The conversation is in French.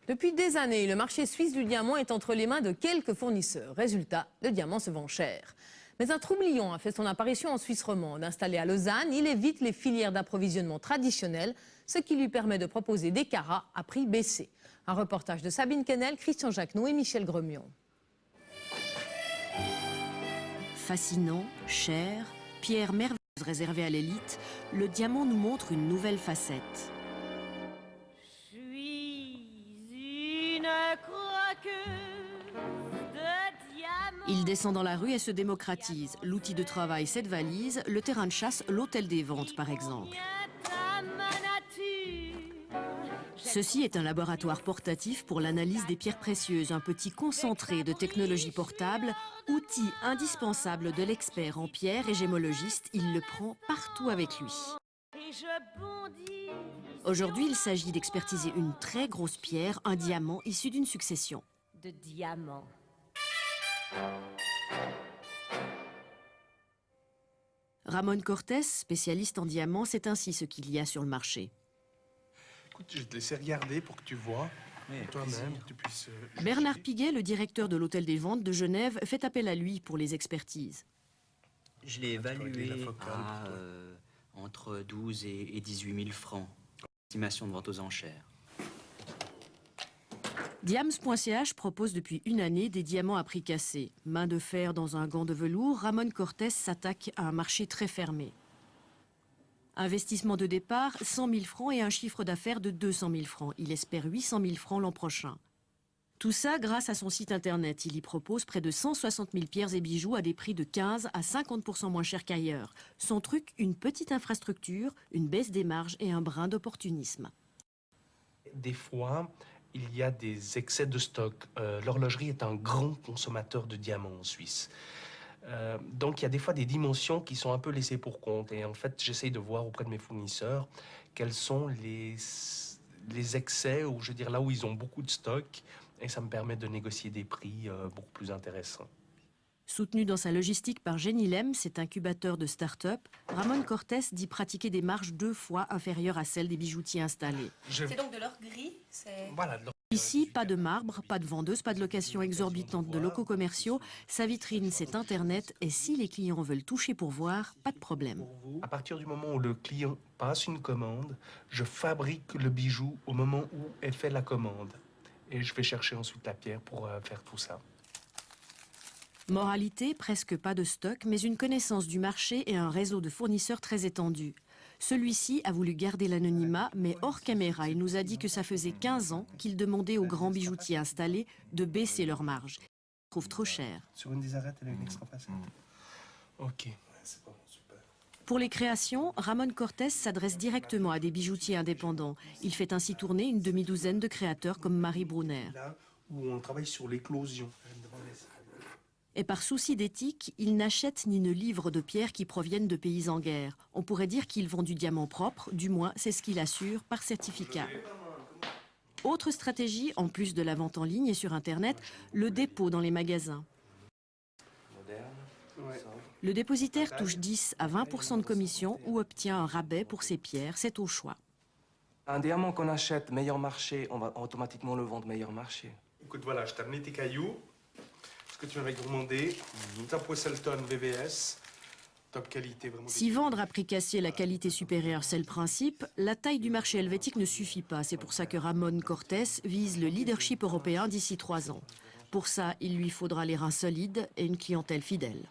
Depuis des années, le marché suisse du diamant est entre les mains de quelques fournisseurs. Résultat, le diamant se vend cher. Mais un troublion a fait son apparition en Suisse romande. Installé à Lausanne, il évite les filières d'approvisionnement traditionnelles, ce qui lui permet de proposer des carats à prix baissé. Un reportage de Sabine Kennel, Christian Jacquenot et Michel Gremion. Fascinant, cher, pierre merveilleuse réservée à l'élite, le diamant nous montre une nouvelle facette. Il descend dans la rue et se démocratise. L'outil de travail, cette valise, le terrain de chasse, l'hôtel des ventes par exemple. Ceci est un laboratoire portatif pour l'analyse des pierres précieuses, un petit concentré de technologie portable, outil indispensable de l'expert en pierres et gémologiste, il le prend partout avec lui. Aujourd'hui, il s'agit d'expertiser une très grosse pierre, un diamant issu d'une succession de diamants. Ramon Cortés, spécialiste en diamants, c'est ainsi ce qu'il y a sur le marché. Écoute, je vais te laisser regarder pour que tu vois toi-même, tu puisses... Bernard Piguet, le directeur de l'Hôtel des Ventes de Genève, fait appel à lui pour les expertises. Je l'ai évalué à entre 12 et 18 000 francs. Estimation de vente aux enchères. Diams.ch propose depuis une année des diamants à prix cassé. Main de fer dans un gant de velours, Ramon Cortés s'attaque à un marché très fermé. Investissement de départ, 100 000 francs et un chiffre d'affaires de 200 000 francs. Il espère 800 000 francs l'an prochain. Tout ça grâce à son site internet. Il y propose près de 160 000 pierres et bijoux à des prix de 15 à 50% moins chers qu'ailleurs. Son truc, une petite infrastructure, une baisse des marges et un brin d'opportunisme. Des fois, il y a des excès de stock. L'horlogerie est un grand consommateur de diamants en Suisse. Donc il y a des fois des dimensions qui sont un peu laissées pour compte. Et en fait, j'essaye de voir auprès de mes fournisseurs quels sont les excès, ou je veux dire là où ils ont beaucoup de stock. Et ça me permet de négocier des prix beaucoup plus intéressants. Soutenu dans sa logistique par Genilem, cet incubateur de start-up, Ramon Cortés dit pratiquer des marges 2 fois inférieures à celles des bijoutiers installés. C'est donc de l'or gris? Voilà, Ici, pas de marbre, pas de vendeuse, pas de location exorbitante de locaux commerciaux. Sa vitrine, c'est Internet. Et si les clients veulent toucher pour voir, pas de problème. À partir du moment où le client passe une commande, je fabrique le bijou au moment où est fait la commande. Et je vais chercher ensuite la pierre pour faire tout ça. Moralité, presque pas de stock, mais une connaissance du marché et un réseau de fournisseurs très étendu. Celui-ci a voulu garder l'anonymat, mais hors caméra, il nous a dit que ça faisait 15 ans qu'il demandait aux grands bijoutiers installés de baisser leurs marges. Ils trouvent trop cher. Sur une des arêtes, elle a une extra facette. Ok, c'est bon, super. Pour les créations, Ramon Cortés s'adresse directement à des bijoutiers indépendants. Il fait ainsi tourner une demi-douzaine de créateurs comme Marie Brunner. Là où on travaille sur l'éclosion. Et par souci d'éthique, il n'achète ni ne livre de pierres qui proviennent de pays en guerre. On pourrait dire qu'il vend du diamant propre, du moins c'est ce qu'il assure par certificat. Autre stratégie, en plus de la vente en ligne et sur Internet, le dépôt dans les magasins. Le dépositaire touche 10 à 20% de commission ou obtient un rabais pour ses pierres, c'est au choix. Un diamant qu'on achète meilleur marché, on va automatiquement le vendre meilleur marché. Écoute, voilà, je t'ai amené tes cailloux. Ce que tu m'avais demandé, Top Wesselton VVS, top qualité. Vraiment. Si vendre à prix cassé la qualité supérieure, c'est le principe, la taille du marché helvétique ne suffit pas. C'est pour ça que Ramon Cortés vise le leadership européen d'ici 3 ans. Pour ça, il lui faudra les reins solides et une clientèle fidèle.